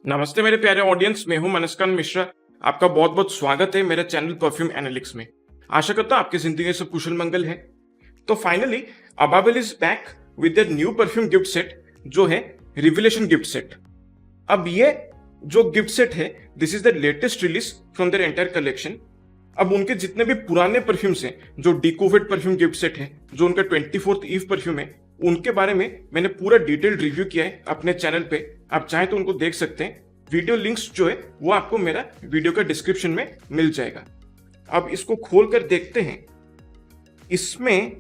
नमस्ते मेरे प्यारे ऑडियंस, मैं हूं मनस्कांत मिश्रा। आपका बहुत बहुत स्वागत है मेरे चैनल परफ्यूम एनालिटिक्स में। आशा करता हूं आपकी जिंदगी में सब कुशल मंगल है। तो finally Ababeel is back with their new perfume gift set जो है रिविलेशन गिफ्ट सेट। अब ये जो गिफ्ट सेट है, this is the latest release from their entire collection. अब उनके जितने भी पुराने परफ्यूम्स हैं, जो डिकोवेट परफ्यूम गिफ्ट सेट है, जो उनका 24th ईव परफ्यूम है, उनके बारे में मैंने पूरा डिटेल्ड रिव्यू किया है अपने चैनल पे। आप चाहें तो उनको देख सकते हैं। वीडियो लिंक्स जो है वो आपको मेरा वीडियो का डिस्क्रिप्शन में मिल जाएगा। अब इसको खोल कर देखते हैं। इसमें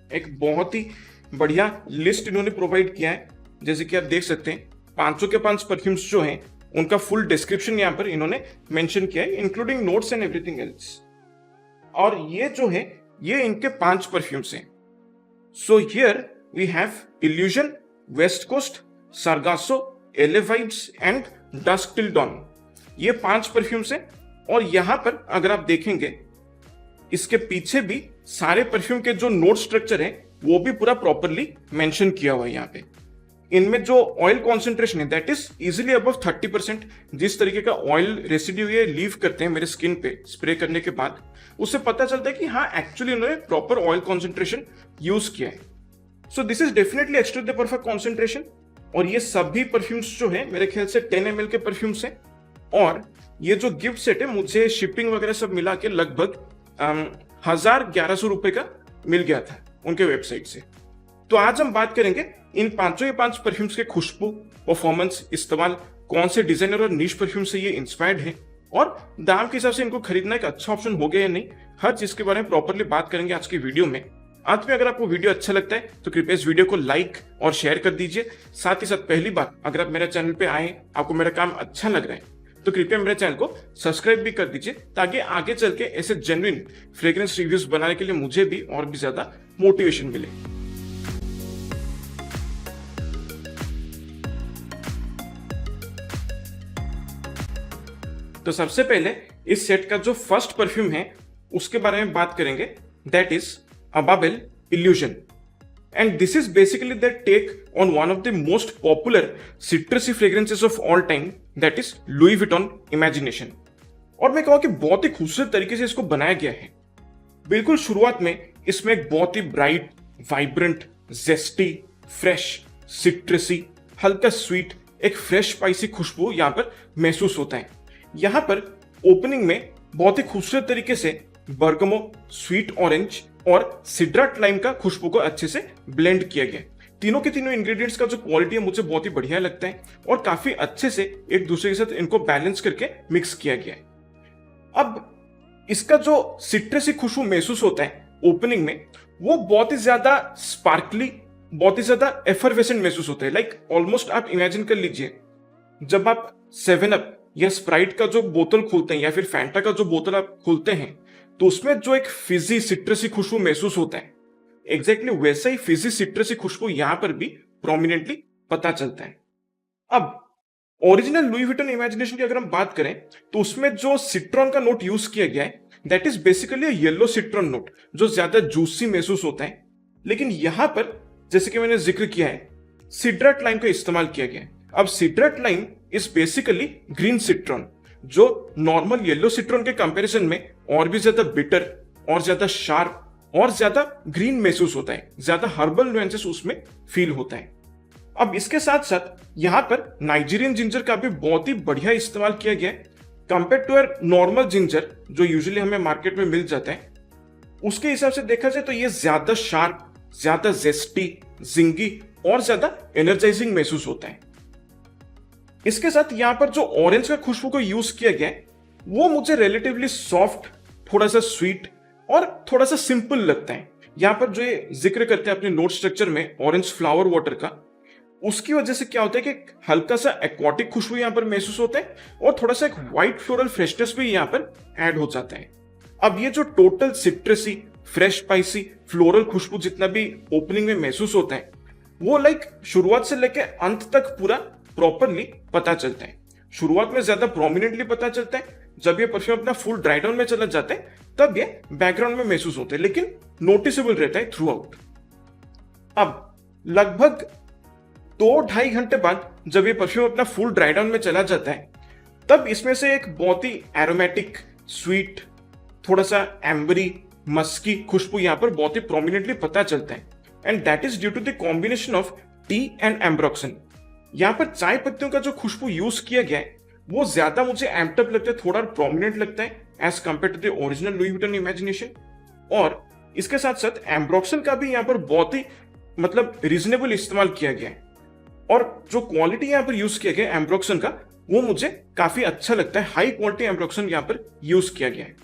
एक बहुत ही बढ़िया लिस्ट इन्होंने प्रोवाइड किया है। जैसे कि आप देख सकते हैं, 500 के 5 परफ्यूम्स जो हैं उनका फुल डिस्क्रिप्शन यहाँ पर इन्होंने मेंशन किया है, including notes and everything else. और ये जो है ये इनके 5 परफ्यूम्स हैं। So here we have Illusion, West Coast, Sargasso, LA Vibes and Dusk Till Dawn। ये 5 परफ्यूम्स हैं। और यहां पर अगर आप देखेंगे, इसके पीछे भी सारे परफ्यूम के जो नोट स्ट्रक्चर है वो भी पूरा प्रॉपरली मेंशन किया हुआ है। यहाँ पे इनमें जो ऑयल कॉन्सेंट्रेशन है दैट इज इजिली अबव 30%। जिस तरीके का ऑयल रेसिड्यू ये लीव करते हैं मेरे स्किन पे स्प्रे करने के बाद, उससे पता चलता है कि हाँ एक्चुअली उन्होंने प्रॉपर ऑयल कॉन्सेंट्रेशन यूज किया है। So this is definitely extra the perfect concentration. और ये सभी परफ्यूम्स जो है मेरे ख्याल से 10 ml के परफ्यूम्स हैं। और ये जो गिफ्ट सेट है मुझे शिपिंग वगैरह सब मिला के लगभग 1100 रुपए का मिल गया था उनके वेबसाइट से। तो आज हम बात करेंगे इन 5 परफ्यूम्स के खुशबू, परफॉर्मेंस, इस्तेमाल, कौन से डिजाइनर और नीश परफ्यूम से ये इंस्पायर्ड है, और दाम के हिसाब से इनको खरीदना एक अच्छा ऑप्शन हो गया या नहीं। हर चीज के बारे में प्रॉपरली बात करेंगे आज की वीडियो में। अंत में अगर आपको वीडियो अच्छा लगता है तो कृपया इस वीडियो को लाइक और शेयर कर दीजिए। साथ ही साथ पहली बार अगर आप मेरे चैनल पे आए, आपको मेरा काम अच्छा लग रहा है, तो कृपया मेरे चैनल को सब्सक्राइब भी कर दीजिए, ताकि आगे चल के ऐसे जेन्युइन फ्रेग्रेंस रिव्यूज बनाने के लिए मुझे भी और भी ज्यादा मोटिवेशन मिले। तो सबसे पहले इस सेट का जो फर्स्ट परफ्यूम है उसके बारे में बात करेंगे, that is Ababeel illusion. And this is basically the take on one of the most popular citrusy fragrances of all time, that is Louis Vuitton Imagination. और मैं कहूँ कि बहुत ही खूबसूरत तरीके से इसको बनाया गया है। बिल्कुल शुरुआत में इसमें एक बहुत ही bright, vibrant, zesty, fresh, citrusy, हल्का स्वीट, एक फ्रेश स्पाइसी खुशबू यहाँ पर महसूस होता है। यहाँ पर ओपनिंग में बहुत ही खूबसूरत तरीके से बर्गमो, स्वीट ऑरेंज और सिड्राट लाइम का खुशबू को अच्छे से ब्लेंड किया गया। तीनों के तीनों इंग्रेडिएंट्स का जो क्वालिटी है मुझे बहुत ही बढ़िया लगता है और काफी अच्छे से एक दूसरे के साथ इनको बैलेंस करके मिक्स किया गया है। अब इसका जो सिट्रसी खुशबू महसूस होता है ओपनिंग में, वो बहुत ही ज्यादा स्पार्कली, बहुत ही ज्यादा एफरवेसेंट महसूस होता है। लाइक ऑलमोस्ट आप इमेजिन कर लीजिए, जब आप 7 अप या स्प्राइट का जो बोतल खोलते हैं या फिर फैंटा का जो बोतल आप खोलते हैं, तो उसमें जो एक फिजी सिट्रसी खुशबू महसूस होता है, एग्जैक्टली वैसा ही फिजी सिट्रसी खुशबू यहां पर भी प्रोमिनेंटली पता चलता है। अब ओरिजिनल लुई विटन इमेजिनेशन की अगर हम बात करें तो उसमें जो सिट्रॉन का नोट यूज किया गया है that is basically yellow citron note, जो ज्यादा जूसी महसूस होता है। लेकिन यहां पर जैसे कि मैंने जिक्र किया है, सिड्राट लाइम का इस्तेमाल किया गया है। अब cedrat lime is basically green citron, जो नॉर्मल येलो सिट्रॉन के कंपैरिजन में और भी ज्यादा बिटर और ज्यादा शार्प और ज्यादा ग्रीन महसूस होता है, ज्यादा हर्बल नुएंसेस उसमें फील होता है। अब इसके साथ साथ यहां पर नाइजीरियन जिंजर का भी बहुत ही बढ़िया इस्तेमाल किया गया है compare to uh normal ginger जो यूजुअली हमें मार्केट में मिल जाता है। उसके हिसाब से देखा जाए तो ये ज्यादा शार्प, ज्यादा जेस्टी, जिंगी और ज्यादा एनर्जाइजिंग महसूस होता है। इसके साथ यहां पर जो ऑरेंज का खुशबू को यूज किया गया है वो मुझे रिलेटिवली सॉफ्ट, थोड़ा सा स्वीट और थोड़ा सा सिंपल लगता है। यहां पर जो ये जिक्र करते हैं अपने नोट स्ट्रक्चर में ऑरेंज फ्लावर वाटर का, उसकी वजह से क्या होता है कि हल्का सा एक्वाटिक खुशबू यहां पर महसूस होता है और थोड़ा सा एक व्हाइट फ्लोरल फ्रेशनेस भी यहां पर ऐड हो जाता है। अब ये जो total citrusy, fresh spicy, floral खुशबू जितना भी ओपनिंग में महसूस होता है, वो लाइक शुरुआत से लेके अंत तक पूरा प्रॉपरली पता चलता है। शुरुआत में ज्यादा प्रोमिनेंटली पता चलता है, जब ये परफ्यूम अपना फुल ड्राई डाउन में चला जाता है तब ये बैकग्राउंड में महसूस होते हैं, लेकिन नोटिसेबल रहता है थ्रू आउट। अब लगभग 2-2.5 घंटे बाद जब ये परफ्यूम अपना फुल ड्राई डाउन में चला जाता है, तब इसमें से एक बहुत ही एरोमेटिक, स्वीट, थोड़ा सा एम्बरी, मस्की खुशबू यहाँ पर बहुत ही प्रोमिनेंटली पता चलता है। And that is due to the combination of tea and ambroxan. यहाँ पर चाय पत्तियों का जो खुशबू यूज किया गया है वो ज्यादा मुझे एम्प्ड अप लगता है, थोड़ा प्रोमिनेंट लगता है as compare to the original Louis Vuitton Imagination. और इसके साथ साथ एम्ब्रोक्सन का भी यहाँ पर बहुत ही मतलब रीजनेबल इस्तेमाल किया गया है, और जो क्वालिटी यहाँ पर यूज किया गया है एम्ब्रोक्सन का वो मुझे काफी अच्छा लगता है। हाई क्वालिटी एम्ब्रोक्सन यहाँ पर यूज किया गया है,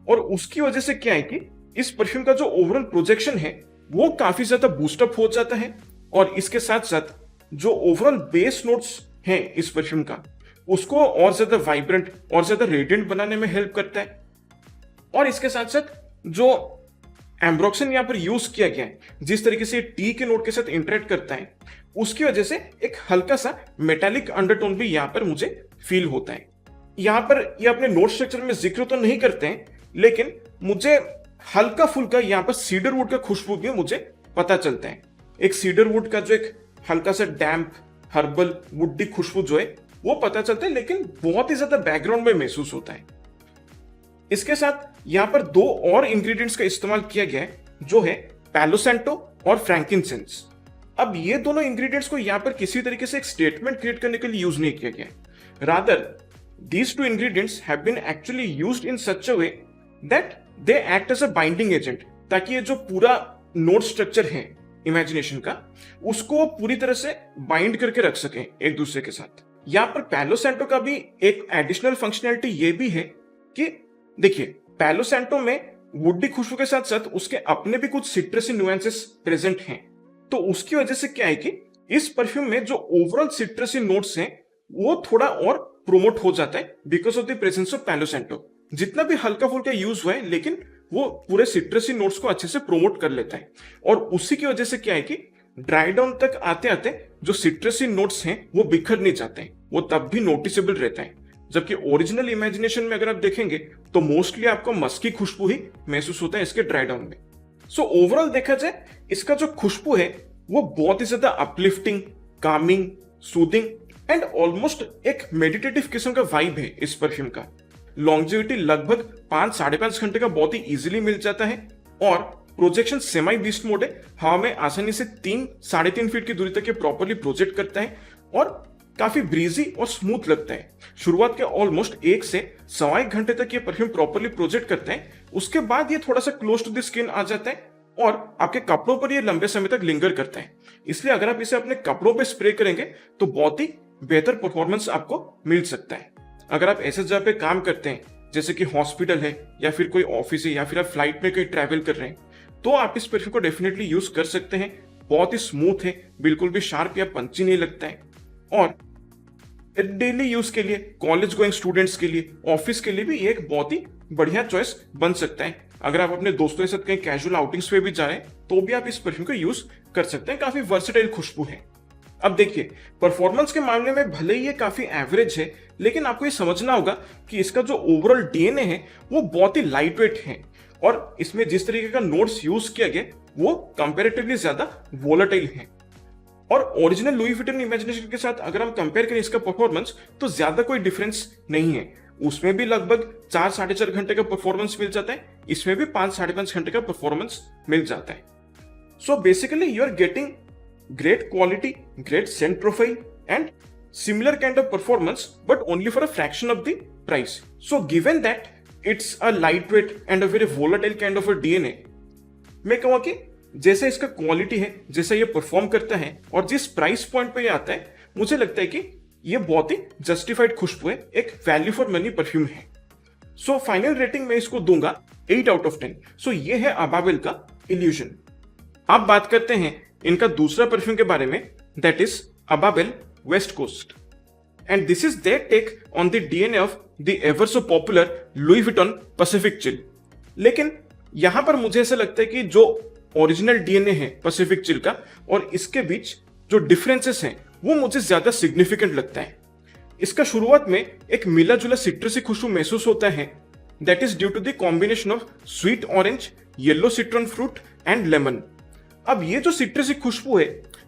और उसकी वजह से क्या है कि इस परफ्यूम का जो ओवरऑल प्रोजेक्शन है वो काफी ज्यादा बूस्टअप हो जाता है, और इसके साथ साथ जो ओवरऑल बेस नोट्स हैं इस परफ्यूम का उसको और ज्यादा वाइब्रेंट और ज्यादा रेडिएंट बनाने में हेल्प करता है। और इसके साथ साथ जो एम्ब्रोक्सन यहाँ पर यूज किया गया है, जिस तरीके से टी के नोट के साथ इंटरेक्ट करता है, उसकी वजह से एक हल्का सा मेटालिक अंडरटोन भी यहाँ पर मुझे फील होता है। यहाँ पर ये अपने नोट स्ट्रक्चर में जिक्र तो नहीं करते हैं, लेकिन मुझे हल्का फुल्का यहाँ पर सीडर वुड का खुशबू भी मुझे पता चलता है। एक सीडर वुड का जो एक हल्का सा डैम्प हर्बल वुडी खुशबू जो है वो पता चलता है, लेकिन बहुत ही ज्यादा बैकग्राउंड में महसूस होता है। इसके साथ यहाँ पर दो और इंग्रेडिएंट्स का इस्तेमाल किया गया है, जो है पैलो सैंटो और फ्रैंकिनसेंस। अब ये दोनों इंग्रेडिएंट्स को यहाँ पर किसी तरीके से एक स्टेटमेंट क्रिएट करने के लिए यूज नहीं किया गया, rather these two ingredients have been actually used in such a way that they act as a binding agent, ताकि ये जो पूरा नोट स्ट्रक्चर है इमेजिनेशन का उसको पूरी तरह से बाइंड करके रख सके एक दूसरे के साथ। यहाँ पर पैलो सैंटो का भी एक एडिशनल फंक्शनैलिटी ये भी है कि देखिए, पैलो सैंटो में वुडी खुशबू के साथ साथ उसके अपने भी कुछ सिट्रसी नुएंसेस प्रेजेंट हैं, तो उसकी वजह से क्या है कि इस परफ्यूम में जो ओवरऑल सिट्रसी नोट्स हैं वो थोड़ा और प्रोमोट हो जाता है because of the presence of पैलो सैंटो। जितना भी हल्का फुल्का यूज हुआ है, लेकिन वो पूरे सिट्रसी नोट्स को अच्छे से प्रोमोट कर लेता है, और उसी की वजह से क्या है कि ड्राई डाउन तक आते आते जो सिट्रसी नोट्स हैं वो बिखर नहीं जाते हैं, वो तब भी नोटिसेबल रहता है। जबकि ओरिजिनल इमेजिनेशन में अगर आप देखेंगे तो मोस्टली आपको मस्की खुशबू ही महसूस होता है इसके ड्राई डाउन में। सो ओवरऑल देखा जाए इसका जो खुशबू है वो बहुत ही ज्यादा uplifting, Kameng, soothing and almost एक मेडिटेटिव किस्म का वाइब है इस परफ्यूम का। लॉन्जेविटी लगभग 5-5.5 घंटे का बहुत ही इजीली मिल जाता है, और प्रोजेक्शन सेमी बीस्ट मोड है, हवा में आसानी से 3-3.5 फीट की दूरी तक ये प्रॉपर्ली प्रोजेक्ट करता है और काफी ब्रीजी और स्मूथ लगता है। शुरुआत के ऑलमोस्ट 1 से 1.25 घंटे तक ये परफ्यूम प्रॉपर्ली प्रोजेक्ट करता है, उसके बाद ये थोड़ा सा क्लोज टू द स्किन आ जाता है और आपके कपड़ों पर ये लंबे समय तक लिंगर करता है। इसलिए अगर आप इसे अपने कपड़ों पे स्प्रे करेंगे तो बहुत ही बेहतर परफॉर्मेंस आपको मिल सकता है। अगर आप ऐसे जगह पे काम करते हैं जैसे कि हॉस्पिटल है या फिर कोई ऑफिस है या फिर आप फ्लाइट में कहीं ट्रैवल कर रहे हैं, तो आप इस परफ्यूम को डेफिनेटली यूज कर सकते हैं। बहुत ही स्मूथ है, बिल्कुल भी शार्प या पंची नहीं लगता है, और डेली यूज के लिए, कॉलेज गोइंग स्टूडेंट्स के लिए, ऑफिस के लिए भी ये एक बहुत ही बढ़िया चॉइस बन सकता है। अगर आप अपने दोस्तों के साथ कहीं कैजुअल आउटिंग्स पे भी जा रहे हैं तो भी आप इस परफ्यूम को यूज कर सकते हैं। काफी वर्सेटाइल खुशबू है। अब देखिए, परफॉर्मेंस के मामले में भले ही ये काफी एवरेज है, लेकिन आपको ये समझना होगा कि इसका जो ओवरऑल डीएनए है वो बहुत ही लाइट वेट है, और इसमें जिस तरीके का नोट्स यूज किया गया वो कंपैरेटिवली ज्यादा वोलेटाइल है। और ओरिजिनल लुई विटन इमेजिनेशन के साथ अगर हम कंपेयर करें इसका परफॉर्मेंस, तो ज्यादा कोई डिफरेंस नहीं है। उसमें भी लगभग 4-4.5 घंटे का परफॉर्मेंस मिल जाता है, इसमें भी 5-5.5 घंटे का परफॉर्मेंस मिल जाता है। So basically you are getting great quality, great scent profile and similar kind of performance, but only for a fraction of the price. So given that it's a lightweight and a very volatile kind of a DNA, मैं कहूँगा कि जैसे इसका quality है, जैसा ये perform करता है और जिस प्राइस पॉइंट पे ये आता है, मुझे लगता है कि ये बहुत ही जस्टिफाइड खुशबू है, एक वैल्यू फॉर मनी परफ्यूम है। सो फाइनल रेटिंग मैं इसको दूंगा 8 out of 10। सो ये है अबाबेल का इल्यूजन। अब बात करते हैं इनका दूसरा परफ्यूम के बारे में, that is Ababeel West Coast, and this is their take on the DNA of the ever so popular Louis Vuitton Pacific Chill. लेकिन यहां पर मुझे ऐसा लगता है कि जो ओरिजिनल डीएनए है पैसिफिक चिल का और इसके बीच जो डिफरेंसेस हैं वो मुझे ज्यादा सिग्निफिकेंट लगता है। इसका शुरुआत में एक मिला जुला सिट्रसी खुशबू महसूस होता है, that is due to the combination of sweet orange, yellow citron fruit and lemon. अब ये जो सिट्रसी खुशबू है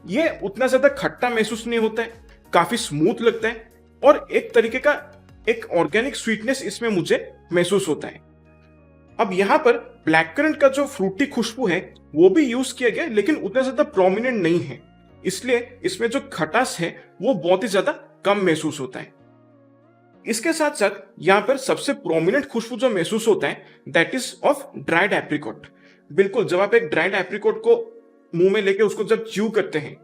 ये उतना ज्यादा खट्टा महसूस नहीं होता है, काफी स्मूथ लगता है और एक तरीके का एक ऑर्गेनिक स्वीटनेस इसमें मुझे महसूस होता है। अब यहाँ पर ब्लैक करंट का जो फ्रूटी खुशबू है वो भी यूज किया गया, लेकिन उतना ज्यादा प्रोमिनेंट नहीं है, इसलिए इसमें जो खटास है वो बहुत ही ज्यादा कम महसूस होता है। इसके साथ साथ यहाँ पर सबसे प्रोमिनेंट खुशबू जो महसूस होता है that is of dried apricot. बिल्कुल, जब आप एक ड्राइड एप्रिकॉट को मुंह में लेके उसको जब च्यू करते हैं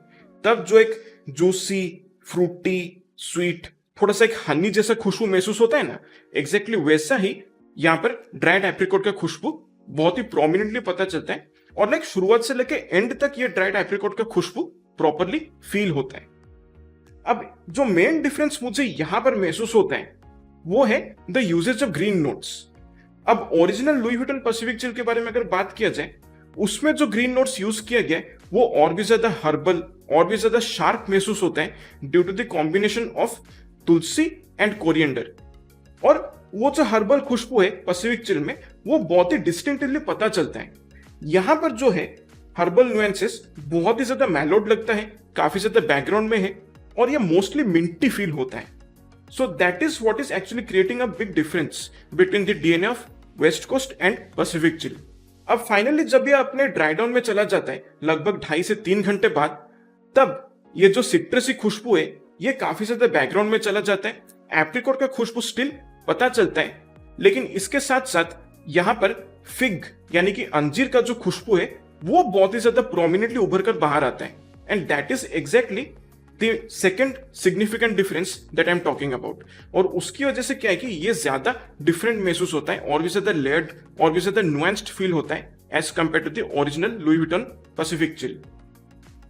तब जो एक जूसी, फ्रूटी, स्वीट, थोड़ा सा एक हनी जैसा खुशबू महसूस होता है ना, एग्जैक्टली वैसा ही यहाँ पर ड्राइड एप्रिकॉट का खुशबू बहुत ही प्रोमिनेंटली पता चलता है और लाइक शुरुआत से लेके एंड तक ये ड्राइड एप्रिकॉट का खुशबू प्रॉपरली फील होता है। अब जो मेन डिफरेंस मुझे यहां पर महसूस होता है वो है the usage of green notes. अब original Louis Vuitton Pacific Chill के बारे में अगर बात किया जाए, उसमें जो ग्रीन नोट्स यूज किया गया है वो और भी ज्यादा हर्बल और भी ज्यादा शार्प महसूस होता है due to the combination of tulsi and coriander. और वो जो हर्बल खुशबू है पैसिफिक चिल में वो बहुत ही डिस्टिंक्टिवली पता चलता है। यहां पर जो है हर्बल नुएंसेस बहुत ही ज्यादा मैलोड लगता है, काफी ज्यादा बैकग्राउंड में है और ये मोस्टली मिंटी फील होता है। So that is what is actually creating a big difference between the DNA of West Coast and Pacific Chill. अब फाइनली जब ये अपने ड्राई डाउन में चला जाता है लगभग 2.5 से 3 घंटे बाद, तब ये जो सिट्रसी खुशबू है ये काफी ज्यादा बैकग्राउंड में चला जाता है। एप्रिकॉट का खुशबू स्टिल पता चलता है, लेकिन इसके साथ साथ यहाँ पर फिग यानी कि अंजीर का जो खुशबू है वो बहुत ही ज्यादा प्रोमिनेंटली उभर कर बाहर आता है। And that is exactly the second significant difference that I am talking about. और उसकी वजह से क्या है कि ये ज्यादा डिफरेंट महसूस होता है और भी ज्यादा लेयर्ड और भी ज्यादा नुएंस्ड फील होता है as compare to the original Louis Vuitton Pacific Chill.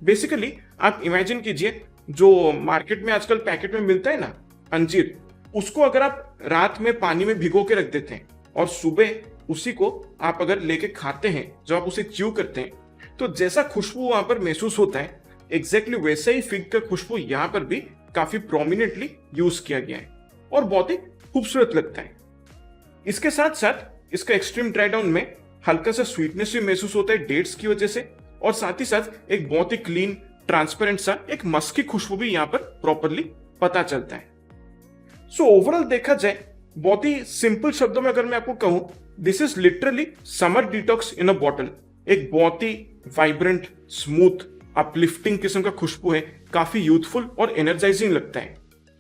Basically आप इमेजिन कीजिए जो मार्केट में आजकल पैकेट में मिलता है ना अंजीर, उसको अगर आप रात में पानी में भिगो के रख देते हैं और सुबह उसी को आप अगर लेके खाते हैं, जब आप उसे च्यू करते हैं, तो जैसा खुशबू वहां पर महसूस होता है एग्जैक्टली वैसा ही फिग का खुशबू यहाँ पर भी काफी प्रोमिनेंटली यूज किया गया है और बहुत ही खूबसूरत लगता है। इसके साथ साथ इसका एक्सट्रीम ड्राई डाउन में हल्का सा स्वीटनेस भी महसूस होता है डेट्स की वजह से, और साथ ही साथ एक बहुत ही क्लीन ट्रांसपेरेंट सा एक मस्की खुशबू भी यहाँ पर प्रॉपरली पता चलता है। सो ओवरऑल देखा जाए, बहुत ही सिंपल शब्दों में अगर मैं आपको कहूं, this is literally summer detox in a bottle. एक बहुत ही वाइब्रेंट, स्मूथ, अपलिफ्टिंग किस्म का खुशबू है, काफी यूथफुल और एनर्जाइजिंग लगता है।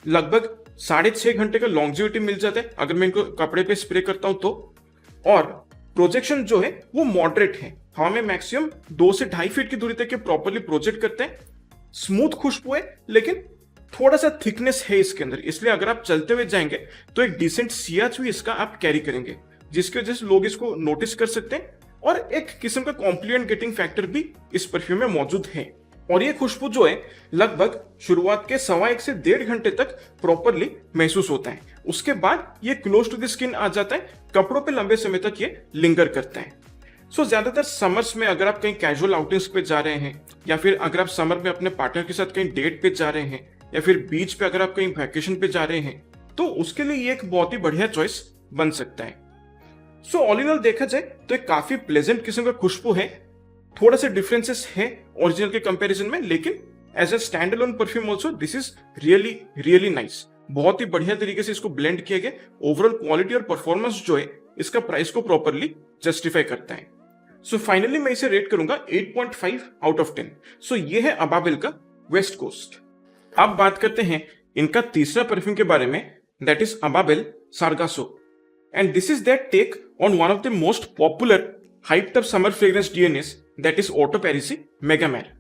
लगभग 6.5 घंटे का लॉन्जिविटी मिल जाता है अगर मैं इनको कपड़े पे स्प्रे करता हूं तो। और प्रोजेक्शन जो है वो मॉडरेट है, हवा में मैक्सिमम 2 से 2.5 फीट की दूरी तक प्रॉपरली प्रोजेक्ट करते हैं। स्मूथ खुशबू है लेकिन थोड़ा सा थिकनेस है इसके अंदर, इसलिए अगर आप चलते हुए जाएंगे तो एक डिसेंट सियाच भी इसका आप कैरी करेंगे, जिसकी वजह से लोग इसको नोटिस कर सकते हैं। और एक किस्म का कॉम्प्लीमेंट गेटिंग फैक्टर भी इस परफ्यूम में मौजूद है। और ये खुशबू जो है लगभग शुरुआत के 1.25 से 1.5 घंटे तक प्रॉपरली महसूस होता है। उसके बाद ये क्लोज टू द स्किन आ जाता है, कपड़ों पे लंबे समय तक ये लिंगर करता है। सो ज्यादातर समर्स में अगर आप कहीं कैजुअल आउटिंग्स पे जा रहे हैं, या फिर अगर आप समर में अपने पार्टनर के साथ कहीं डेट पे जा रहे हैं, या फिर बीच पे अगर आप कहीं वैकेशन पे जा रहे हैं, तो उसके लिए ये एक बहुत ही बढ़िया चॉइस बन सकता है। सो ऑल इन ऑल देखा जाए तो एक काफी प्लेजेंट किस्म का खुशबू है। थोड़ा से डिफरेंसेस है ओरिजिनल के कंपैरिजन में, लेकिन as a stand alone perfume also this is really really nice. बहुत ही बढ़िया तरीके से इसको ब्लेंड किया गया। ओवरऑल क्वालिटी और परफॉर्मेंस जो है इसका प्राइस को प्रॉपरली जस्टिफाई करता है। सो फाइनली मैं इसे रेट करूंगा 8.5 आउट ऑफ 10। सो ये है अबाबेल का वेस्ट कोस्ट। अब बात करते हैं इनका तीसरा परफ्यूम के बारे में, दैट इज अबाबेल Sargasso. And this is that take on one of the most popular hyped up summer fragrance DNAs, that is Orto Parisi Megamare.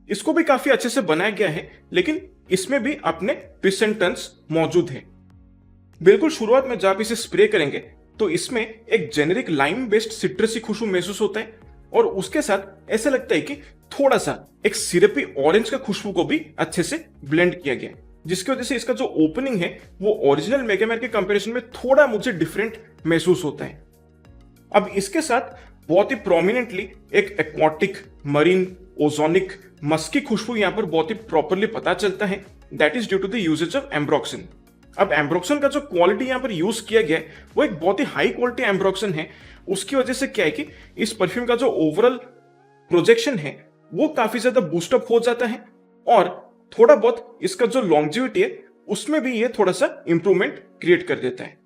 इसको भी काफी अच्छे से बनाया गया है, लेकिन इसमें भी अपने ट्विस्ट एंड टर्न्स मौजूद है। बिल्कुल शुरुआत में जब आप इसे स्प्रे करेंगे तो इसमें एक जेनेरिक लाइम बेस्ड सिट्रसी खुशबू महसूस होता है, और उसके साथ ऐसा लगता है कि थोड़ा सा एक सिरपी ऑरेंज का खुशबू को भी अच्छे से ब्लेंड किया गया, जिसकी वजह से इसका जो ओपनिंग है वो ओरिजिनल मेगामेर के कंपैरिजन में थोड़ा मुझे डिफरेंट महसूस होता है। अब इसके साथ बहुत ही प्रोमिनेंटली एक एक्वाटिक, मरीन, ओजोनिक, मस्की खुशबू यहाँ पर बहुत ही प्रॉपरली पता चलता है, that is due to the usage of ambroxan. अब एम्ब्रोक्सिन का जो क्वालिटी यहाँ पर यूज किया गया है वो एक बहुत ही हाई क्वालिटी एम्ब्रोक्सिन है। उसकी वजह से क्या है कि इस परफ्यूम का जो ओवरऑल प्रोजेक्शन है वो काफी ज्यादा बूस्टअप हो जाता है, और थोड़ा बहुत इसका जो लॉन्जिविटी है उसमें भी ये थोड़ा सा इंप्रूवमेंट क्रिएट कर देता है।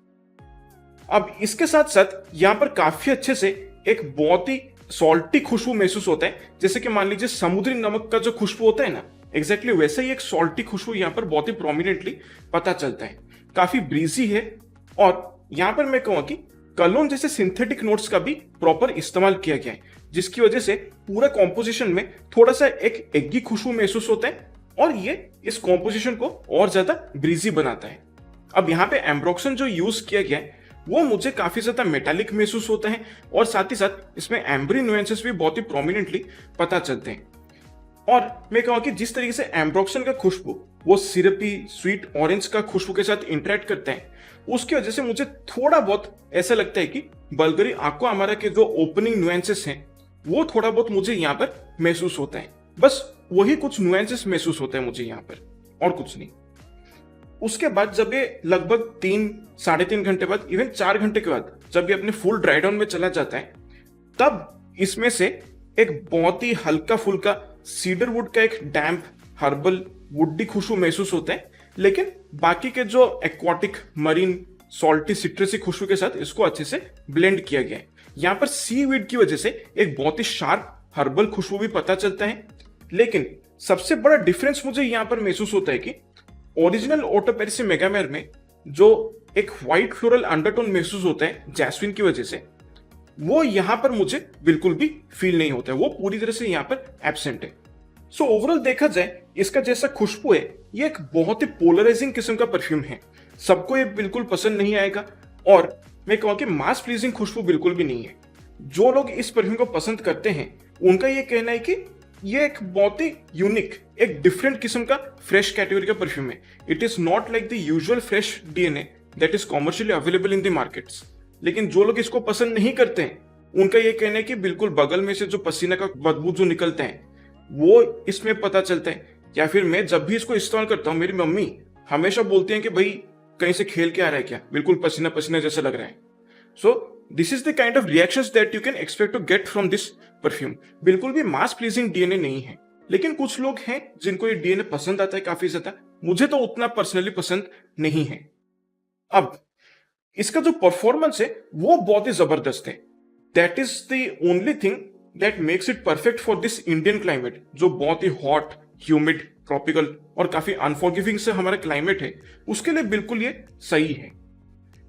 अब इसके साथ साथ यहाँ पर काफी अच्छे से एक बहुत ही सॉल्टी खुशबू महसूस होता है, जैसे कि मान लीजिए समुद्री नमक का जो खुशबू होता है ना, एग्जैक्टली वैसे ही एक सॉल्टी खुशबू यहाँ पर बहुत ही प्रोमिनेंटली पता चलता है। काफी ब्रीजी है और यहाँ पर मैं कहूँ कि कलोन जैसे सिंथेटिक नोट्स का भी प्रॉपर इस्तेमाल किया गया है, जिसकी वजह से पूरा कॉम्पोजिशन में थोड़ा सा एक एग्गी खुशबू महसूस होता है और ये इस कॉम्पोजिशन को और ज्यादा ब्रीजी बनाता है। अब यहाँ पे एम्ब्रोक्सन जो यूज किया गया है वो मुझे काफी ज्यादा मेटालिक महसूस होता है और साथ ही साथ इसमें एम्बरी नुएंसेस भी बहुत ही प्रोमिनेंटली पता चलते हैं। और मैं कहूँ कि जिस तरीके से एम्ब्रोक्सन का खुशबू वो सिरपी स्वीट ऑरेंज का खुशबू के साथ इंटरेक्ट करते हैं, उसकी वजह से मुझे थोड़ा बहुत ऐसा लगता है कि बल्गरी aqua अमारा के जो ओपनिंग नुएंसेस हैं वो थोड़ा बहुत मुझे यहाँ पर महसूस होता है। बस वही कुछ नुएंसेस महसूस होता है मुझे यहाँ पर, और कुछ नहीं। उसके बाद जब ये लगभग 3-3.5 घंटे बाद, इवन 4 घंटे के बाद जब ये अपने फुल ड्राई डाउन में चला जाता है, तब इसमें से एक बहुत ही हल्का फुल्का सीडर वुड का एक डैम्प हर्बल वुडी खुशबू महसूस होता है, लेकिन बाकी के जो एक्वाटिक मरीन सॉल्टी सिट्रसी खुशबू के साथ इसको अच्छे से ब्लेंड किया गया है। यहाँ पर सीवीड की वजह से एक बहुत ही शार्प हर्बल खुशबू भी पता चलता है, लेकिन सबसे बड़ा डिफरेंस मुझे यहाँ पर महसूस होता है कि ओरिजिनल ओटोपेरिसी मेगामेर में जो एक व्हाइट फ्लोरल अंडरटोन महसूस होता है जैस्मिन की वजह से, वो यहाँ पर मुझे बिल्कुल भी फील नहीं होता है, वो पूरी तरह से यहाँ पर एब्सेंट है। सो ओवरऑल देखा जाए इसका जैसा खुशबू है ये एक बहुत ही पोलराइजिंग किस्म का परफ्यूम है। सबको ये बिल्कुल पसंद नहीं आएगा और मैं कहूँ कि मास प्लीजिंग खुशबू बिल्कुल भी नहीं है। जो लोग इस परफ्यूम को पसंद करते हैं उनका ये कहना है कि ये एक बहुत ही यूनिक, एक डिफरेंट किस्म का फ्रेश कैटेगरी का परफ्यूम है। It is not like the usual fresh DNA that is commercially available in the markets. लेकिन जो लोग इसको पसंद नहीं करते हैं उनका ये कहना है कि बिल्कुल बगल में से जो पसीना का बदबू जो निकलता है वो इसमें पता चलता है। या फिर मैं जब भी इसको इस्तेमाल करता हूँ, मेरी मम्मी हमेशा बोलती हैं कि भाई कहीं से खेल के आ रहा है क्या, बिल्कुल पसीना पसीना जैसा लग रहा है। So this is the kind of reactions that you can expect to get from this perfume. बिल्कुल भी मास प्लीजिंग डीएनए नहीं है, लेकिन कुछ लोग हैं जिनको ये डीएनए पसंद आता है काफी ज्यादा। मुझे तो उतना पर्सनली पसंद नहीं है। अब इसका जो परफॉर्मेंस है वो बहुत ही जबरदस्त है। That is the only thing that makes it perfect for this Indian climate, जो बहुत ही हॉट, ह्यूमिड, ट्रॉपिकल और काफी अनफॉरगिविंग से हमारा क्लाइमेट है, उसके लिए बिल्कुल ये सही है।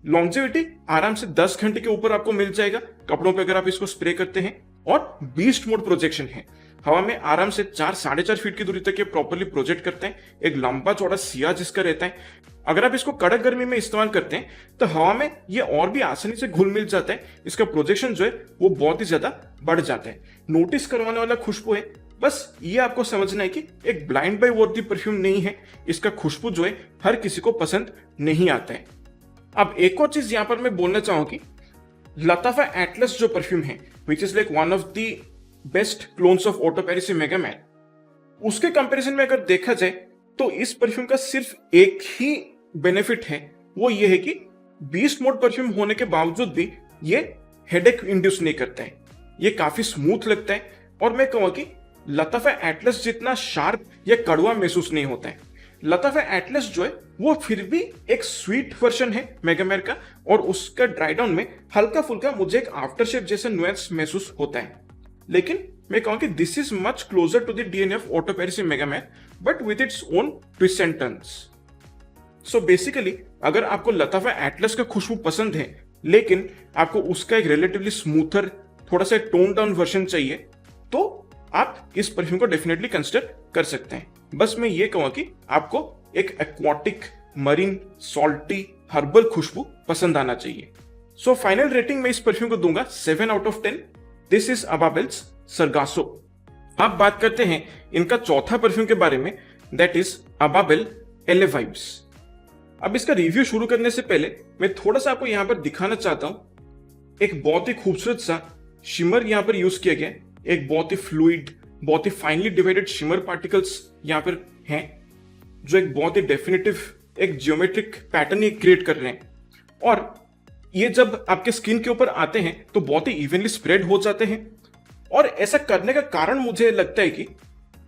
लॉन्जेविटी आराम से 10 घंटे के ऊपर आपको मिल जाएगा कपड़ों पे अगर आप इसको स्प्रे करते हैं। और बीस्ट मोड प्रोजेक्शन है, हवा में आराम से 4-4.5 फीट की दूरी तक ये प्रॉपर्ली प्रोजेक्ट करते हैं। एक लंबा चौड़ा सिया जिसका रहता है। अगर आप इसको कड़क गर्मी में इस्तेमाल करते हैं तो हवा में ये और भी आसानी से घुल मिल जाता है। इसका प्रोजेक्शन जो है वो बहुत ही ज्यादा बढ़ जाता है। नोटिस करवाने वाला खुशबू है। बस ये आपको समझना है कि एक ब्लाइंड बाय वर्दी परफ्यूम नहीं है। इसका खुशबू जो है हर किसी को पसंद नहीं आता है। अब एक और चीज यहां पर मैं बोलना चाहूँ कि लताफा एटलस जो परफ्यूम है, which is like one of the best clones of Orto Parisi Megamare, उसके कंपैरिजन में अगर देखा जाए तो इस परफ्यूम का सिर्फ एक ही बेनिफिट है, वो ये है कि बीस्ट मोड परफ्यूम होने के बावजूद भी ये हेडेक इंड्यूस नहीं करता है। ये काफी स्मूथ लगता है और मैं कहूँ कि लताफा एटलस जितना शार्प या कड़वा महसूस नहीं होता है। लताफा एटलस जो है वो फिर भी एक स्वीट वर्जन है मेगामेर का, और उसका ड्राई डाउन में हल्का फुल्का मुझे एक आफ्टर शेव जैसा नुएंस महसूस होता है। लेकिन मैं कहूँ कि this is much closer to the DNA of Orto Parisi Megamare but with its own twist and turns. So basically अगर आपको लताफा एटलस का खुशबू पसंद है लेकिन आपको उसका एक रिलेटिवली स्मूथर, थोड़ा सा टोन डाउन वर्जन चाहिए, तो आप इस परफ्यूम को डेफिनेटली कंसिडर कर सकते हैं। बस मैं ये कहूँ कि आपको एक एक्वाटिक, मरीन, सॉल्टी, हर्बल खुशबू पसंद आना चाहिए। सो फाइनल रेटिंग मैं इस परफ्यूम को दूंगा 7 out of 10। This is Ababeel's Sargasso. अब बात करते हैं इनका चौथा परफ्यूम के बारे में, दैट इज अबाबेल एले वाइब्स। अब इसका रिव्यू शुरू करने से पहले मैं थोड़ा सा आपको यहां पर दिखाना चाहता हूं। एक बहुत ही खूबसूरत सा शिमर यहां पर यूज किया गया है। एक बहुत ही फ्लूइड, बहुत ही फाइनली डिवाइडेड शिमर पार्टिकल्स यहां पर हैं, जो एक बहुत ही डेफिनेटिव एक जियोमेट्रिक पैटर्न ये क्रिएट कर रहे हैं। और ये जब आपके स्किन के ऊपर आते हैं तो बहुत ही इवनली स्प्रेड हो जाते हैं। और ऐसा करने का कारण मुझे लगता है कि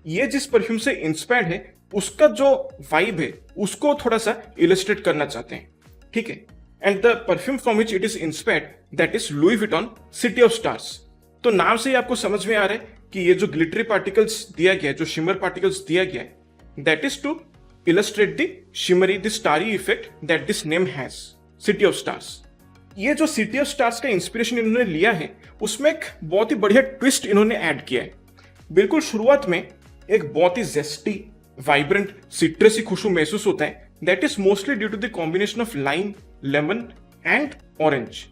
ये जिस परफ्यूम से इंस्पायर्ड है उसका जो वाइब है उसको थोड़ा सा इलस्ट्रेट करना चाहते हैं, ठीक है। And the perfume from which it is inspired that is Louis Vuitton city of stars. तो नाम से ही आपको समझ में आ रहा है कि ये जो ग्लिटरी पार्टिकल्स दिया गया है, जो शिमर पार्टिकल्स दिया गया है, that is to illustrate the shimmery the starry effect that this name has, city of stars. ये जो सिटी ऑफ स्टार्स का इंस्पिरेशन इन्होंने लिया है उसमें एक बहुत ही बढ़िया ट्विस्ट इन्होंने ऐड किया है। बिल्कुल शुरुआत में एक बहुत ही जेस्टी वाइब्रेंट सिट्रसी खुशबू महसूस होता है, that is mostly due to the combination of lime, lemon and orange.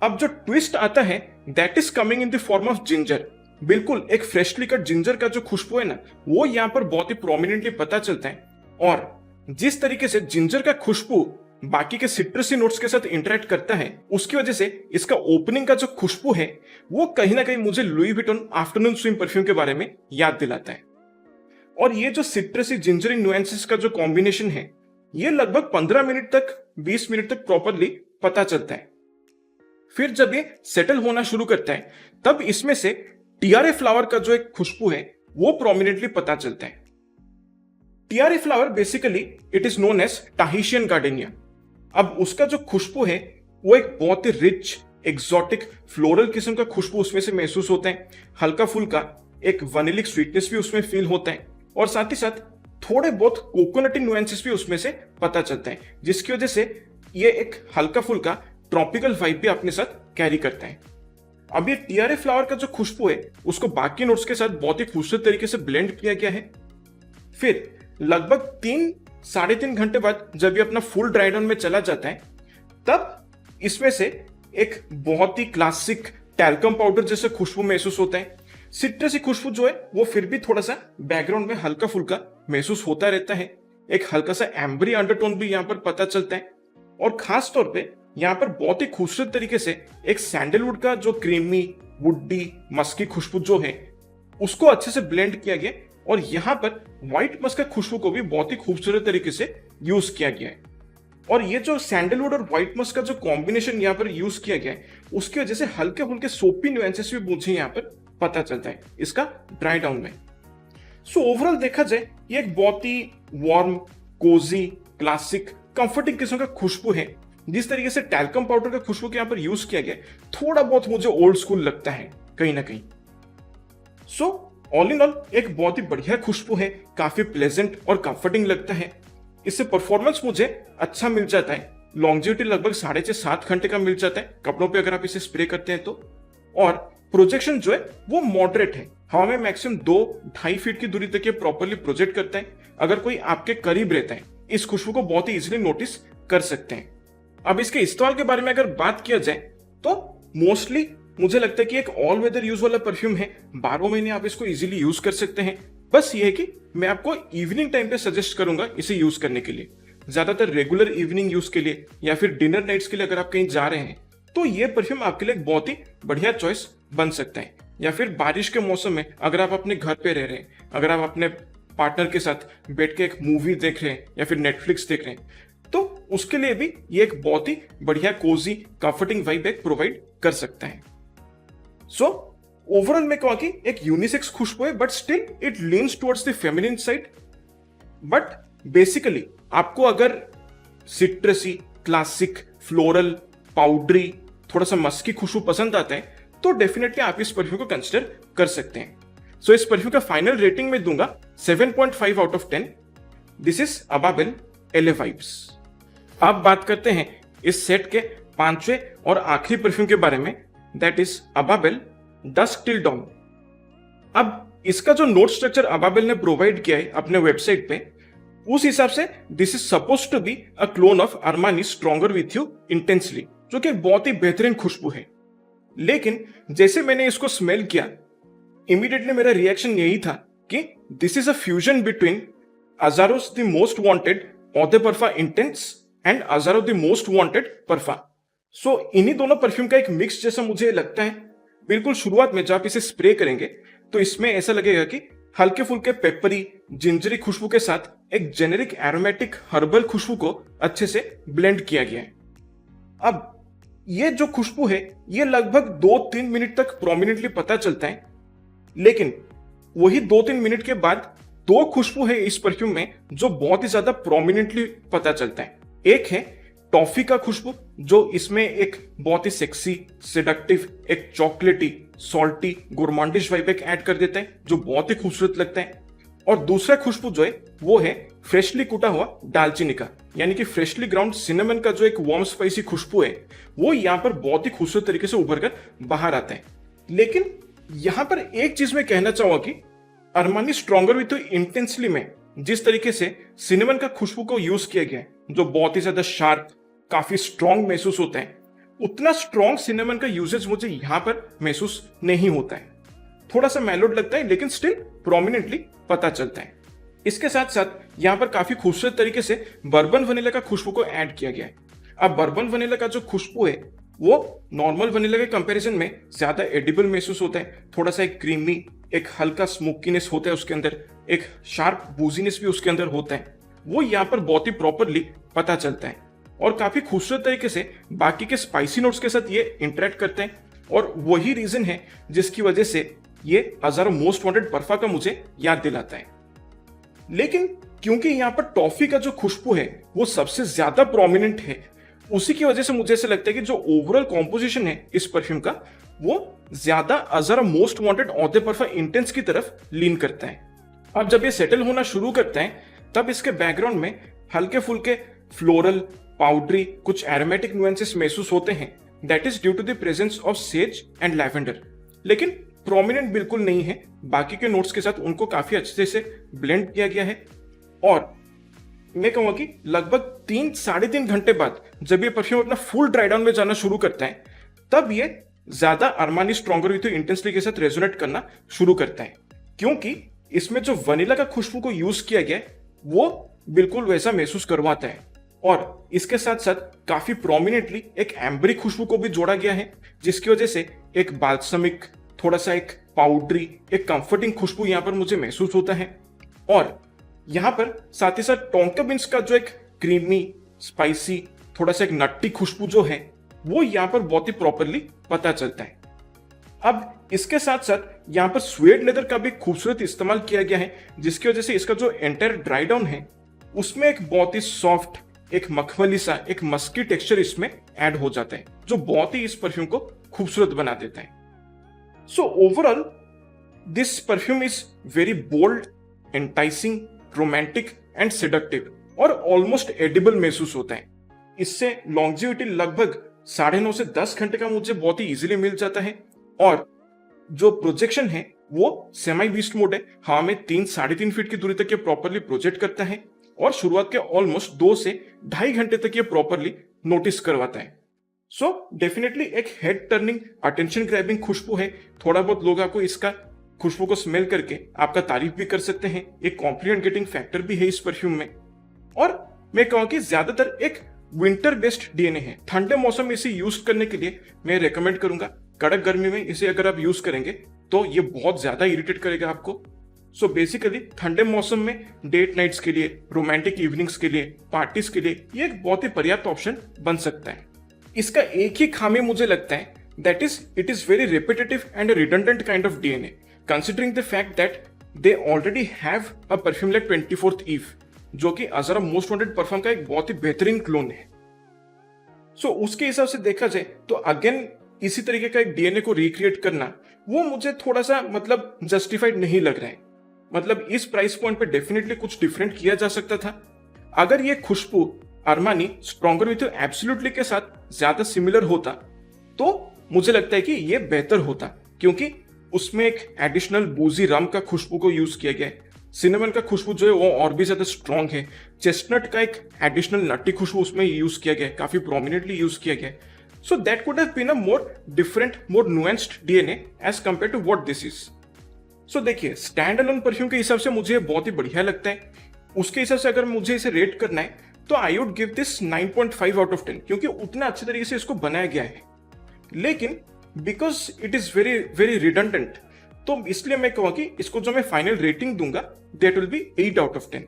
अब जो ट्विस्ट आता है that is coming in the form of ginger. बिल्कुल एक फ्रेशली कट जिंजर का जो खुशबू है ना, वो यहाँ पर बहुत ही प्रोमिनेंटली पता चलता है। और जिस तरीके से जिंजर का खुशबू बाकी के सिट्रसी नोट्स के साथ इंटरेक्ट करता है, उसकी वजह से इसका ओपनिंग का जो खुशबू है वो कहीं ना कहीं मुझे Louis Vuitton afternoon swim perfume के बारे में याद दिलाता है। और ये जो सिट्रसी जिंजरी नुएंसेस का जो कॉम्बिनेशन है, ये लगभग 15 मिनट तक 20 मिनट तक प्रॉपरली पता चलता है। फिर जब ये सेटल होना शुरू करता है तब इसमें से टियारे फ्लावर का जो एक खुशबू है वो प्रोमिनेंटली पता चलता है। Tiare flower basically it is known as Tahitian gardenia. अब उसका जो खुशबू है वो एक बहुत ही रिच एक्सोटिक फ्लोरल किस्म का खुशबू उसमें से महसूस होता है। हल्का फुल्का एक वनीलिक स्वीटनेस भी उसमें फील होता है और साथ ही साथ थोड़े बहुत कोकोनटी नुएंसेस भी उसमें से पता चलता है, जिसकी वजह से ये एक हल्का फुल्का ट्रॉपिकल वाइब भी अपने साथ कैरी करता है। अब ये टियारे फ्लावर का जो खुशबू है उसको बाकी नोट्स के साथ बहुत ही खूबसूरत तरीके से ब्लेंड किया गया है। फिर लगभग 3-3.5 घंटे बाद जब ये अपना फुल ड्राई डाउन में चला जाता है तब इसमें से एक बहुत ही क्लासिक टैल्कम पाउडर जैसा खुशबू महसूस होता है। सिट्रसी खुशबू जो है वो फिर भी थोड़ा सा बैकग्राउंड में हल्का फुल्का महसूस होता रहता है। एक हल्का सा एम्बरी अंडरटोन भी यहाँ पर पता चलता है और खास तौर पे यहाँ पर बहुत ही खूबसूरत तरीके से एक सैंडलवुड का जो क्रीमी वुडी मस्की खुशबू जो है उसको अच्छे से ब्लेंड किया गया और यहाँ पर व्हाइट मस्क का खुशबू को भी बहुत ही खूबसूरत तरीके से यूज किया गया है। और ये जो सैंडलवुड और व्हाइट मस्क का जो कॉम्बिनेशन यहाँ पर यूज किया गया है उसकी वजह से हल्के फुल्के सोपी नुएंसेस भी मुझे यहाँ पर पता चलता है इसका ड्राई डाउन में। सो ओवरऑल देखा जाए ये एक बहुत ही वार्म, कोजी, क्लासिक, कंफर्टिंग किस्म का खुशबू है। जिस तरीके से टैल्कम पाउडर का खुशबू के यहाँ पर यूज किया गया थोड़ा बहुत मुझे ओल्ड स्कूल लगता है कहीं ना कहीं। सो ऑल इन ऑल एक बहुत ही बढ़िया खुशबू है, काफी प्लेजेंट और कंफर्टिंग लगता है। इससे परफॉर्मेंस मुझे अच्छा मिल जाता है। लॉन्जिविटी लगभग 6.5-7 घंटे का मिल जाता है कपड़ों पे अगर आप इसे स्प्रे करते हैं तो। और प्रोजेक्शन जो है वो मॉडरेट है, हवा में मैक्सिमम 2-2.5 फीट की दूरी तक ये प्रॉपरली प्रोजेक्ट करता है। अगर कोई आपके करीब रहता है इस खुशबू को बहुत ही इजीली नोटिस कर सकते हैं। अब इसके इस्तेमाल के बारे में अगर बात किया जाए तो मोस्टली मुझे लगता है कि एक ऑल वेदर यूज वाला परफ्यूम है, 12 महीने आप इसको इजीली यूज कर सकते हैं। बस ये है कि मैं आपको इवनिंग टाइम पे सजेस्ट करूंगा इसे यूज करने के लिए। ज्यादातर रेगुलर इवनिंग यूज के लिए या फिर डिनर नाइट्स के लिए अगर आप कहीं जा रहे हैं तो ये परफ्यूम आपके लिए बहुत ही बढ़िया चॉइस बन सकता है। या फिर बारिश के मौसम में अगर आप अपने घर पे रह रहे हैं, अगर आप अपने पार्टनर के साथ बैठ के एक मूवी देख रहे हैं या फिर नेटफ्लिक्स देख रहे हैं तो उसके लिए भी ये एक बहुत ही बढ़िया कोजी कंफर्टिंग वाइब एक प्रोवाइड कर सकता है। सो ओवरऑल मैं कहूँ कि एक यूनिसेक्स खुशबू है but still it leans towards the feminine side. But basically आपको अगर सिट्रसी, क्लासिक, फ्लोरल, पाउडरी, थोड़ा सा मस्की खुशबू पसंद आता है तो डेफिनेटली आप इस परफ्यूम को कंसिडर कर सकते हैं। सो इस परफ्यूम का फाइनल रेटिंग में दूंगा 7.5 out of 10। This is Ababeel एले वाइब्स। अब बात करते हैं इस सेट के 5वें और आखिरी परफ्यूम के बारे में, that is Ababeel dusk till dawn. अब इसका जो नोट स्ट्रक्चर अबाबेल ने प्रोवाइड किया है अपने वेबसाइट पे, उस हिसाब से this is suppose to be a clone of Armani Stronger With You Intensely, जो कि बहुत ही बेहतरीन खुशबू है। लेकिन जैसे मैंने इसको स्मेल किया इमीडिएटली मेरा रिएक्शन यही था कि this is a fusion between Azzaro's the most wanted Eau de Parfum intense and Azzaro the most wanted parfum. So इन्हीं दोनों परफ्यूम का एक मिक्स जैसा मुझे लगता है। बिल्कुल शुरुआत में जब आप इसे स्प्रे करेंगे तो इसमें ऐसा लगेगा कि हल्के फुल्के पेपरी जिंजरी खुशबू के साथ एक जेनेरिक एरोमेटिक हर्बल खुशबू को अच्छे से ब्लेंड किया गया है। अब ये जो खुशबू है ये लगभग 2-3 मिनट तक प्रोमिनेंटली पता चलता है, लेकिन वही 2-3 मिनट के बाद दो खुशबू है इस परफ्यूम में जो बहुत ही ज्यादा प्रोमिनेंटली पता चलता है। एक है टॉफी का खुशबू जो इसमें एक बहुत ही सेक्सी, सेडक्टिव, एक चॉकलेटी, सॉल्टी, गोरमांडिश वाइब एक ऐड कर देता है जो बहुत ही खूबसूरत लगता है। और दूसरा खुशबू जो है वो है फ्रेशली कुटा हुआ दालचीनी का, यानी कि फ्रेशली ग्राउंड सिनेमन का जो एक वार्म स्पाइसी खुशबू है वो यहाँ पर बहुत ही खूबसूरत तरीके से उभर कर बाहर आता है। लेकिन यहाँ पर एक चीज मैं कहना चाहूंगा कि अरमानी स्ट्रॉन्गर विथ इंटेंसली में जिस तरीके से सिनेमन का खुशबू को यूज किया गया है जो बहुत ही ज्यादा शार्प, काफी स्ट्रॉन्ग महसूस होता है, उतना स्ट्रॉन्ग सिनेमन का यूजेज मुझे यहाँ पर महसूस नहीं होता है। थोड़ा सा मेलोड लगता है लेकिन स्टिल प्रोमिनेंटली पता चलता है। इसके साथ साथ यहाँ पर काफी खूबसूरत तरीके से बर्बन वनीला का खुशबू को ऐड किया गया है। अब बर्बन वनीला का जो खुशबू है वो नॉर्मल वनीला के कंपैरिजन में ज्यादा एडिबल महसूस होता है। थोड़ा सा एक क्रीमी, एक हल्का स्मोकीनेस होता है उसके अंदर, एक शार्प बूजीनेस भी उसके अंदर होता है, वो यहाँ पर बहुत ही प्रॉपरली पता चलता है और काफी खूबसूरत तरीके से बाकी के स्पाइसी नोट्स के साथ ये इंटरेक्ट करते हैं। और वही रीजन है जिसकी वजह से ये अज़ारो मोस्ट वांटेड परफा का मुझे याद दिलाता है। लेकिन क्योंकि यहाँ पर टॉफी का जो खुशबू है वो सबसे ज्यादा प्रोमिनेंट है, उसी की वजह से मुझे ऐसा लगता है कि जो ओवरऑल कॉम्पोजिशन है इस परफ्यूम का वो ज्यादा Azzaro most wanted of the parfum intense की तरफ लीन करता है। अब जब ये सेटल होना शुरू करता है तब इसके बैकग्राउंड में हल्के फुल्के फ्लोरल, पाउडरी, कुछ एरोमेटिक नुएंसेस महसूस होते हैं। That is due to the presence of sage and lavender, लेकिन प्रोमिनेंट बिल्कुल नहीं है। बाकी के नोट्स के साथ उनको काफी अच्छे से ब्लेंड किया गया है। और मैं कहूंगा कि लगभग 3-3.5 घंटे बाद जब ये परफ्यूम अपना फुल ड्राई डाउन में जाना शुरू करता है तब ये ज्यादा अरमानी स्ट्रॉन्गर विथ इंटेंसली के साथ रेजोनेट करना शुरू करता है, क्योंकि इसमें जो वनीला का खुशबू को यूज किया गया है वो बिल्कुल वैसा महसूस करवाता है। और इसके साथ साथ काफी प्रोमिनेंटली एक एम्बरी खुशबू को भी जोड़ा गया है जिसकी वजह से एक बाल्समिक, थोड़ा सा एक पाउडरी, एक कंफर्टिंग खुशबू यहाँ पर मुझे महसूस होता है। और यहाँ पर साथ ही साथ टोंका बीन्स का जो एक क्रीमी, स्पाइसी, थोड़ा सा एक नट्टी खुशबू जो है वो यहाँ पर बहुत ही प्रॉपरली पता चलता है। अब इसके साथ साथ यहाँ पर स्वेड लेदर का भी खूबसूरत इस्तेमाल किया गया है जिसकी वजह से इसका जो एंटायर ड्राई डाउन है उसमें एक बहुत ही सॉफ्ट, एक मखमली सा, एक मस्की टेक्सचर इसमें ऐड हो जाता है जो बहुत ही इस परफ्यूम को खूबसूरत बना देता है। So overall this perfume is very bold, enticing, romantic and seductive और ऑलमोस्ट एडिबल महसूस होता है। इससे लॉन्जिविटी लगभग 9.5 से 10 घंटे का मुझे बहुत ही इजीली मिल जाता है। और जो प्रोजेक्शन है वो सेमी बीस्ट मोड है, हवा में 3-3.5 फीट की दूरी तक ये प्रॉपरली प्रोजेक्ट करता है और शुरुआत के ऑलमोस्ट 2 से 2.5 घंटे तक ये प्रॉपरली नोटिस करवाता है। सो डेफिनेटली एक हेड टर्निंग, अटेंशन ग्रैबिंग खुशबू है। थोड़ा बहुत लोग आपको इसका खुशबू को स्मेल करके आपका तारीफ भी कर सकते हैं। एक कॉम्प्लीमेंट गेटिंग फैक्टर भी है इस परफ्यूम में। और मैं कहूँ कि ज्यादातर एक विंटर बेस्ड डीएनए है। ठंडे मौसम में इसे यूज करने के लिए मैं रेकमेंड करूंगा। कड़क गर्मी में इसे अगर आप यूज करेंगे तो ये बहुत ज्यादा इरिटेट करेगा आपको। सो बेसिकली ठंडे मौसम में डेट नाइट्स के लिए, रोमांटिक इवनिंग्स के लिए, पार्टीज के लिए ये एक बहुत ही पर्याप्त ऑप्शन बन सकता है। इसका एक ही खामी मुझे लगता है, that is it is very repetitive and redundant kind of DNA, considering the fact that they already have a perfume like 24th Eve जो कि अज़ारो मोस्ट वांटेड परफ्यूम का एक बहुत ही बेहतरीन क्लोन है। सो उसके हिसाब से देखा जाए तो अगेन इसी तरीके का एक डीएनए को रिक्रिएट करना वो मुझे थोड़ा सा मतलब जस्टिफाइड नहीं लग रहा है। मतलब इस प्राइस पॉइंट पे डेफिनेटली कुछ डिफरेंट किया जा सकता था। अगर ये खुशबू अरमानी स्ट्रॉन्गर विथ एब्सोल्युटली के साथ ज्यादा सिमिलर होता तो मुझे लगता है कि ये बेहतर होता, क्योंकि उसमें एक एडिशनल बूजी रम का खुशबू को यूज किया गया है। सिनेमन का खुशबू जो है वो और भी ज्यादा स्ट्रॉन्ग है। चेस्टनट का एक एडिशनल नट्टी खुशबू उसमें यूज किया गया है, काफी प्रोमिनेंटली यूज किया गया है। So that could have been a more different, more nuanced DNA as compare to what this is. So देखिए, स्टैंड अलोन परफ्यूम के हिसाब से मुझे बहुत ही बढ़िया लगता है। उसके हिसाब से अगर मुझे इसे रेट करना है तो I would give this 9.5 out of 10, क्योंकि उतना अच्छे तरीके से इसको बनाया गया है। लेकिन because it is very very redundant, तो इसलिए मैं कहूँ कि इसको जो मैं फाइनल रेटिंग दूंगा that will be 8 out of 10।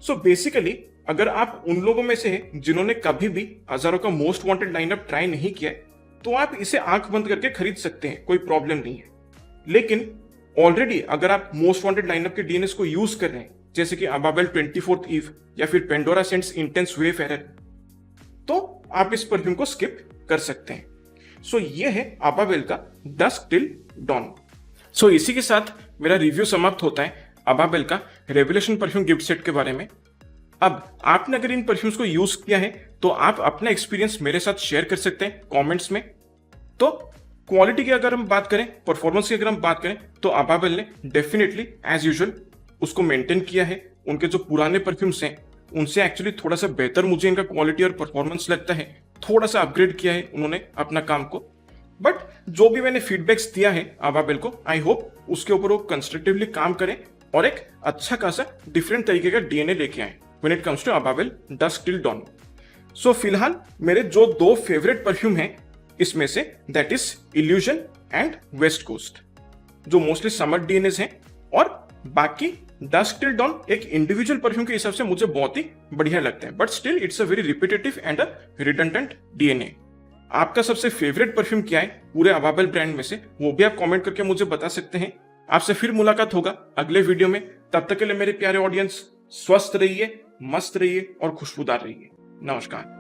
So basically अगर आप उन लोगों में से हैं जिन्होंने कभी भी अज़ारो का मोस्ट वांटेड लाइनअप ट्राई नहीं किया है तो आप इसे आंख बंद करके खरीद सकते हैं, कोई प्रॉब्लम नहीं है। लेकिन ऑलरेडी अगर आप मोस्ट वांटेड लाइनअप के डीएनएस को यूज कर रहे हैं, जैसे कि अबाबेल 24th ईव या फिर पेंडोरा सेंट्स इंटेंस वेफेरर, तो आप इस परफ्यूम को स्किप कर सकते हैं। सो ये है अबाबेल का डस्क टिल डॉन। सो इसी के साथ मेरा रिव्यू समाप्त होता है अबाबेल का रेवोल्यूशन परफ्यूम गिफ्ट सेट के बारे में। अब आपने अगर इन परफ्यूम्स को यूज किया है तो आप अपना एक्सपीरियंस मेरे साथ शेयर कर सकते हैं कमेंट्स में। तो क्वालिटी की अगर हम बात करें, परफॉर्मेंस की अगर हम बात करें, तो अबाबेल ने डेफिनेटली एज यूजुअल उसको मेंटेन किया है। उनके जो पुराने परफ्यूम्स हैं उनसे एक्चुअली थोड़ा सा बेहतर मुझे इनका क्वालिटी और परफॉर्मेंस लगता है। थोड़ा सा अपग्रेड किया है उन्होंने अपना काम को। बट जो भी मैंने फीडबैक्स दिया है अबाबेल को, आई होप उसके ऊपर वो कंस्ट्रक्टिवली काम करें और एक अच्छा खासा डिफरेंट तरीके का डीएनए लेके आए when it comes to Ababeel dusk till dawn. So फिलहाल मेरे जो 2 फेवरेट परफ्यूम हैं इसमें से, that is Illusion and West Coast, जो मोस्टली समर डीएनएस हैं, और बाकी डस्क टिल डॉन एक इंडिविजुअल परफ्यूम के हिसाब से मुझे बहुत ही बढ़िया लगते हैं, but still it's a very repetitive and a redundant DNA. आपका सबसे फेवरेट परफ्यूम क्या है पूरे अबाबेल ब्रांड में से, वो भी आप कमेंट करके मुझे बता सकते हैं। आपसे फिर मुलाकात होगा अगले वीडियो में। तब तक के लिए मेरे प्यारे ऑडियंस, स्वस्थ रहिए, मस्त रहिए और खुशबूदार रहिए। नमस्कार।